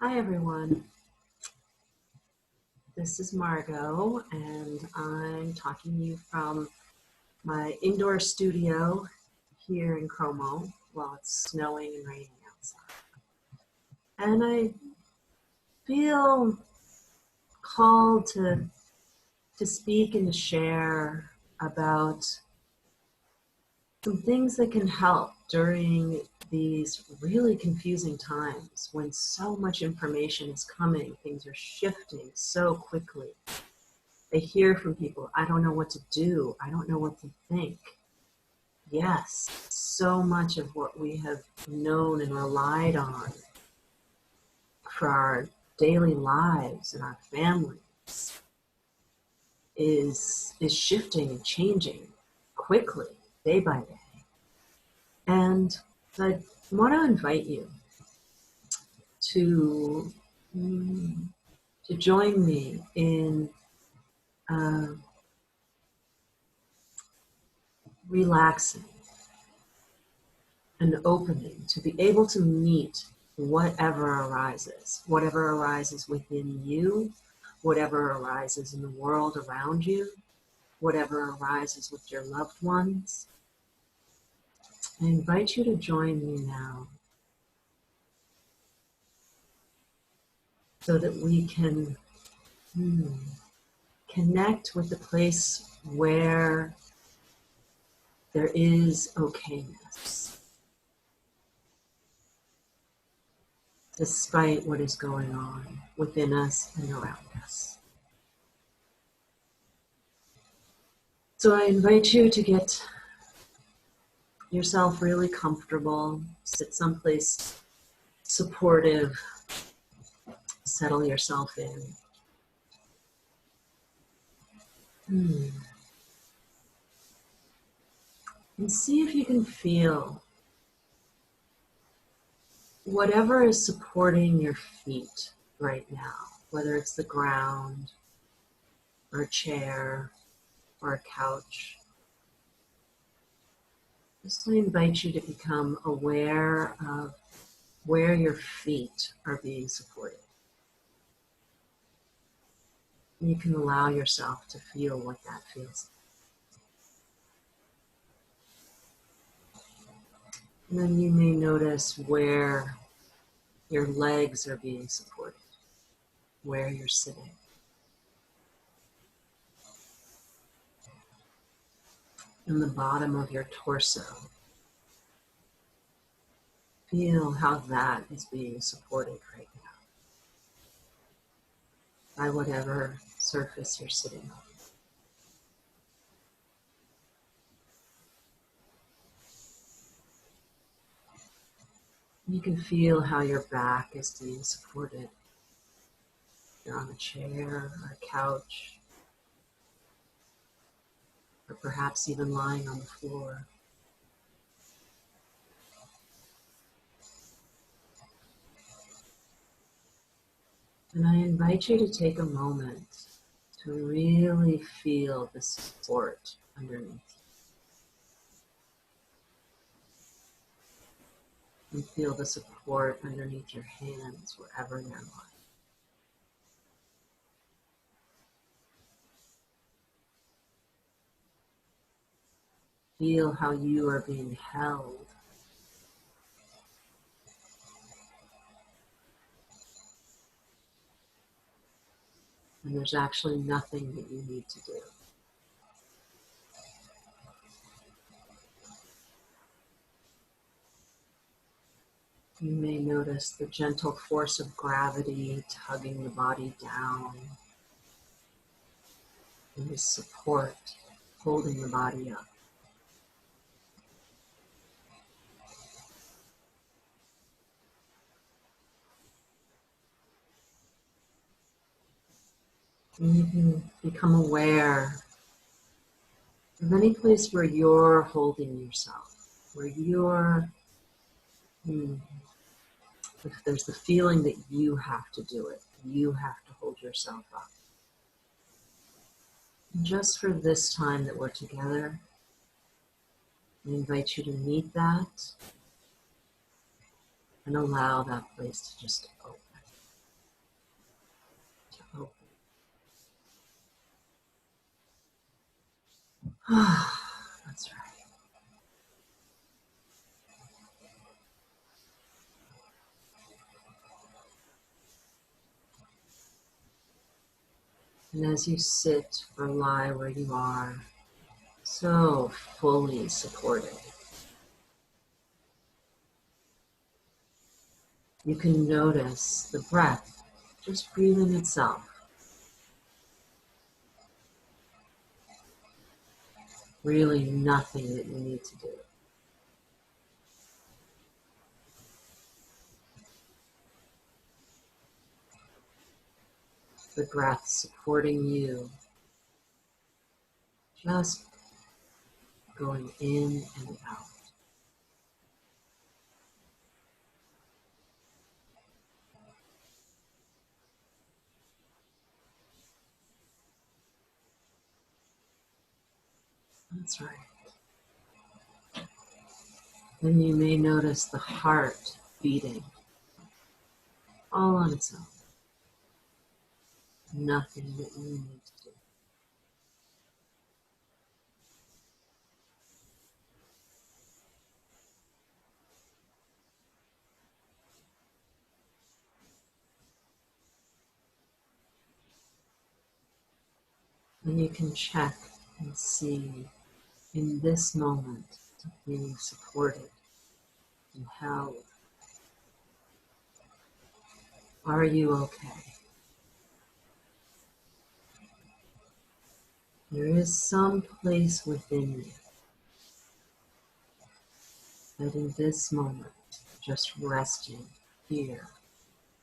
Hi everyone, this is Margot and I'm talking to you from my indoor studio here in Como while it's snowing and raining outside. And I feel called to speak and to share about some things that can help during these really confusing times when so much information is coming, things are shifting so quickly. I hear from people, I don't know what to do. I don't know what to think. Yes, so much of what we have known and relied on for our daily lives and our families is shifting and changing quickly, day by day. And I want to invite you to, to join me in relaxing and opening to be able to meet whatever arises within you, whatever arises in the world around you, whatever arises with your loved ones. I invite you to join me now so that we can connect with the place where there is ok-ness, despite what is going on within us and around us. So I invite you to get yourself really comfortable, sit someplace supportive, settle yourself in. And see if you can feel whatever is supporting your feet right now, whether it's the ground or a chair or a couch. Just to invite you to become aware of where your feet are being supported. You can allow yourself to feel what that feels like. And then you may notice where your legs are being supported, where you're sitting. In the bottom of your torso. Feel how that is being supported right now by whatever surface you're sitting on. You can feel how your back is being supported. You're on a chair or a couch, or perhaps even lying on the floor. And I invite you to take a moment to really feel the support underneath you. And feel the support underneath your hands, wherever they're lying. Feel how you are being held. And there's actually nothing that you need to do. You may notice the gentle force of gravity tugging the body down, and the support holding the body up. And you can become aware of any place where you're holding yourself, where you're, if there's the feeling that you have to do it, you have to hold yourself up. And just for this time that we're together, I invite you to meet that and allow that place to just open. That's right. And as you sit or lie where you are, so fully supported, you can notice the breath just breathing itself. Really nothing that you need to do. The breath supporting you, just going in and out. That's right. Then you may notice the heart beating all on its own. Nothing that you need to do. And you can check and see in this moment of being supported and held, are you okay? There is some place within you that in this moment, just resting here,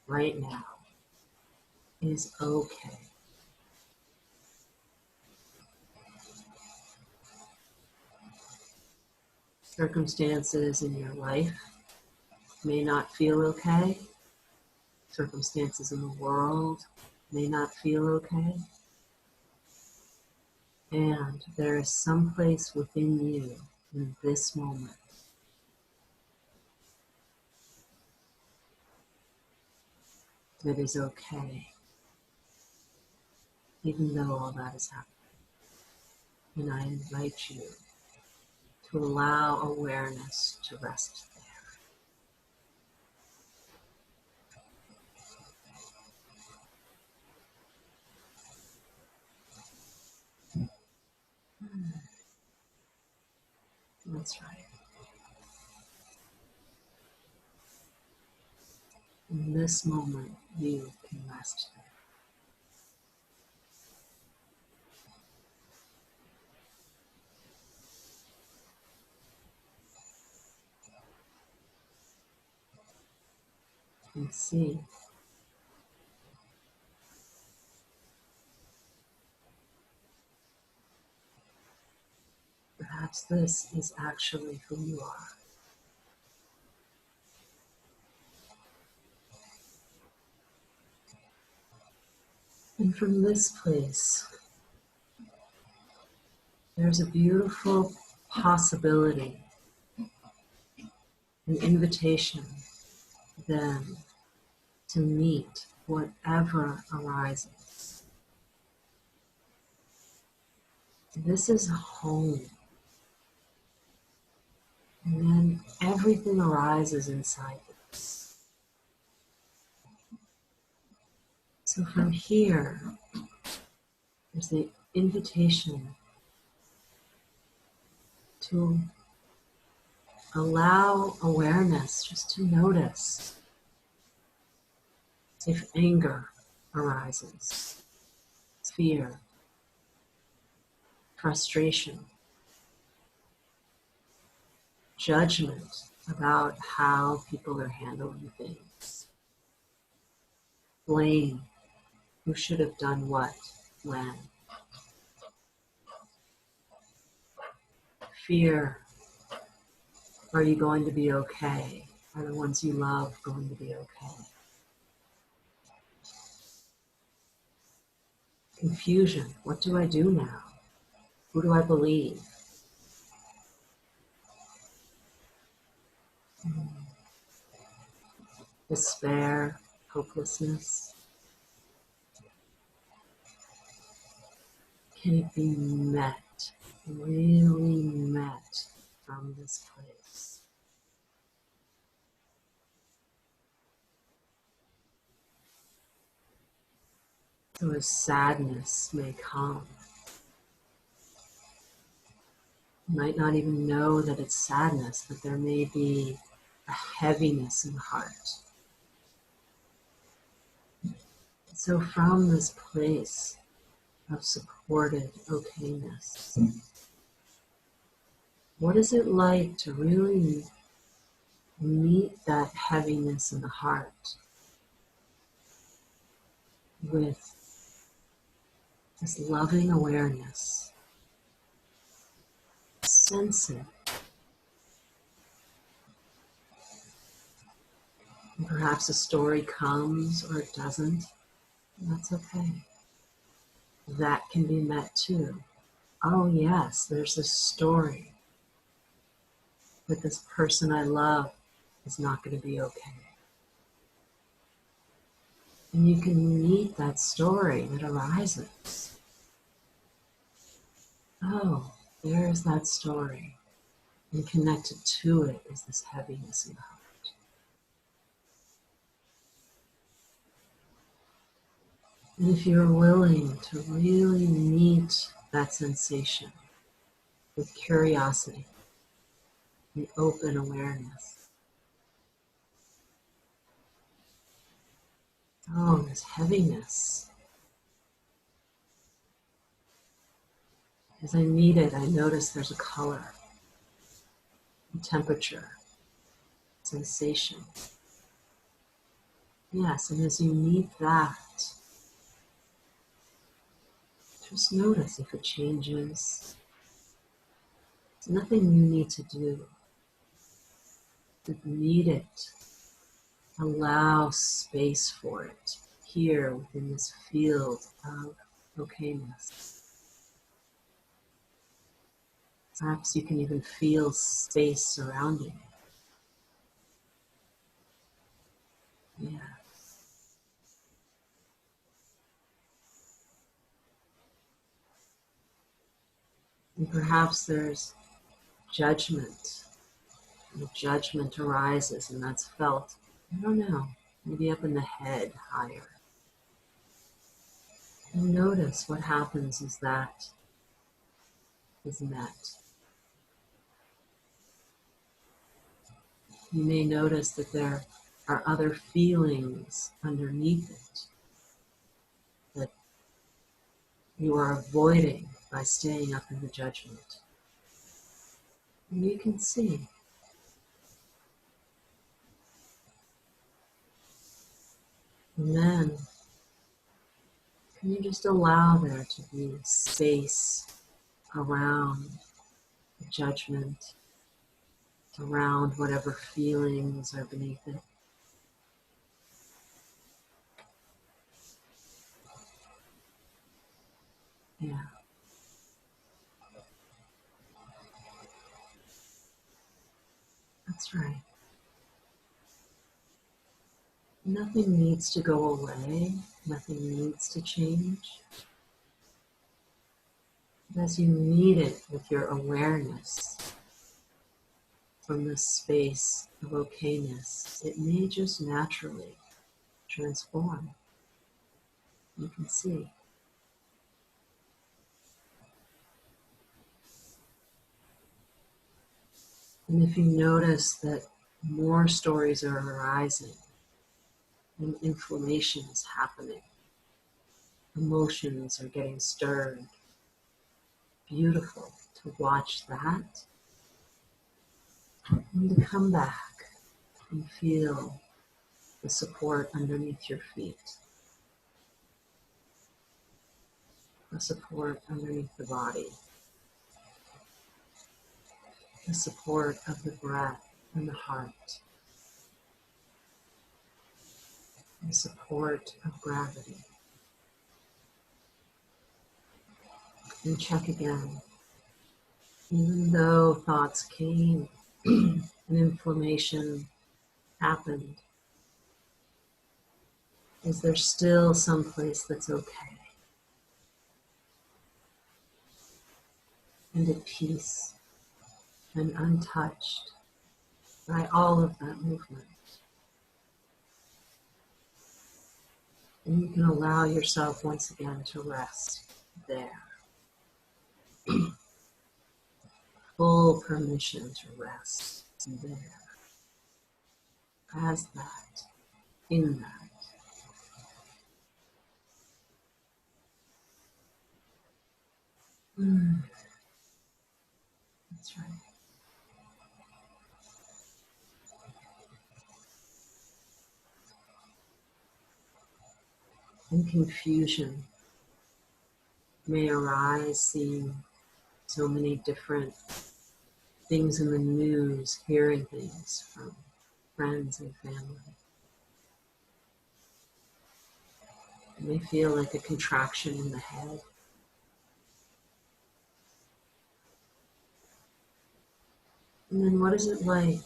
right now, is okay. Circumstances in your life may not feel okay. Circumstances in the world may not feel okay. And there is some place within you in this moment that is okay, even though all that is happening. And I invite you to allow awareness to rest there. That's right. In this moment, you can rest there. And see, perhaps this is actually who you are. And from this place, there's a beautiful possibility, an invitation then to meet whatever arises. This is a home. And then everything arises inside this. So from here, there's the invitation to allow awareness just to notice if anger arises, fear, frustration, judgment about how people are handling things, blame, who should have done what, when, fear, are you going to be okay? Are the ones you love going to be okay? Confusion, what do I do now? Who do I believe? Despair, hopelessness. Can it be met really met from this place. So as sadness may come, you might not even know that it's sadness, but there may be a heaviness in the heart. So from this place of supported okayness, what is it like to really meet that heaviness in the heart with this loving awareness, sense it. And perhaps a story comes or it doesn't, and that's okay. That can be met too. Oh yes, there's this story that this person I love is not going to be okay. And you can meet that story that arises. Oh, there's that story. And connected to it is this heaviness in the heart. And if you're willing to really meet that sensation with curiosity and open awareness, oh, this heaviness. As I meet it, I notice there's a color, a temperature, sensation. Yes, and as you meet that, just notice if it changes. There's nothing you need to do. But meet it. Allow space for it here within this field of okayness. Perhaps you can even feel space surrounding it. Yeah. And perhaps there's judgment. The judgment arises and that's felt, I don't know, maybe up in the head higher. And notice what happens as that is met. You may notice that there are other feelings underneath it that you are avoiding by staying up in the judgment. And you can see. And then, can you just allow there to be space around the judgment, around whatever feelings are beneath it? Yeah. That's right. Nothing needs to go away. Nothing needs to change. But as you meet it with your awareness from this space of okayness, it may just naturally transform. You can see. And if you notice that more stories are arising and inflammation is happening, emotions are getting stirred, beautiful to watch that and to come back and feel the support underneath your feet, the support underneath the body, the support of the breath and the heart, the support of gravity. And check again. Even though thoughts came and inflammation happened, is there still some place that's okay? and at peace and untouched by all of that movement. And you can allow yourself once again to rest there. Full permission to rest there. As that, in that. That's right. And confusion may arise seeing so many different things in the news, hearing things from friends and family. It may feel like a contraction in the head. And then what is it like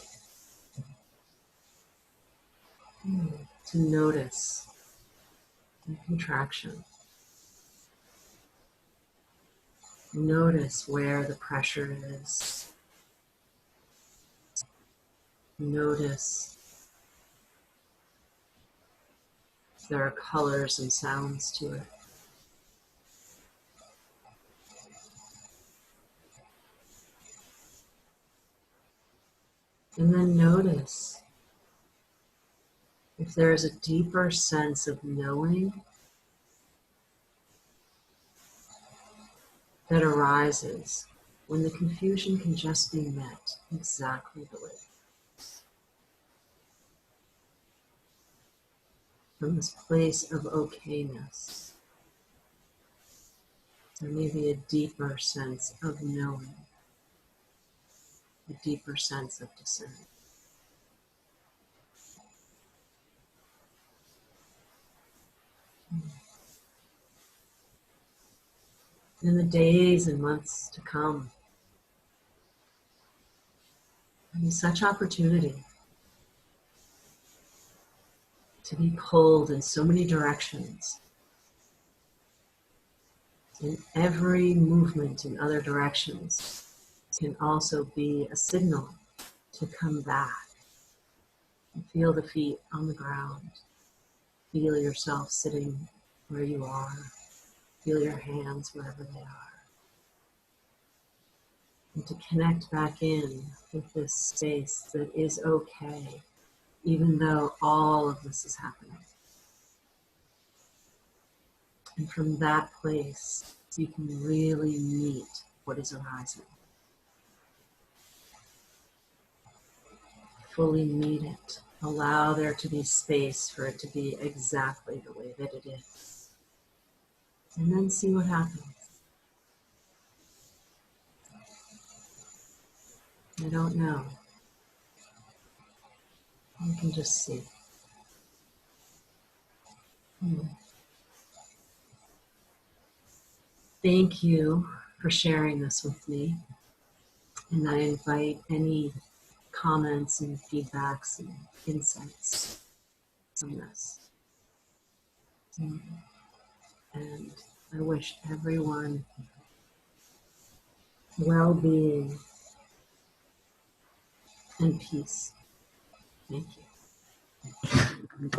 to notice the contraction? Notice where the pressure is. Notice if there are colors and sounds to it. And then notice if there is a deeper sense of knowing that arises when the confusion can just be met exactly the way. From this place of ok-ness, there may be a deeper sense of knowing, a deeper sense of discernment. In the days and months to come, there is such opportunity to be pulled in so many directions. And every movement in other directions can also be a signal to come back and feel the feet on the ground. Feel yourself sitting where you are. Feel your hands wherever they are. And to connect back in with this space that is okay, even though all of this is happening. And from that place, you can really meet what is arising. Fully meet it. Allow there to be space for it to be exactly the way that it is. And then see what happens. I don't know. You can just see. Thank you for sharing this with me. And I invite any comments and feedbacks and insights from this. And I wish everyone well-being and peace. Thank you.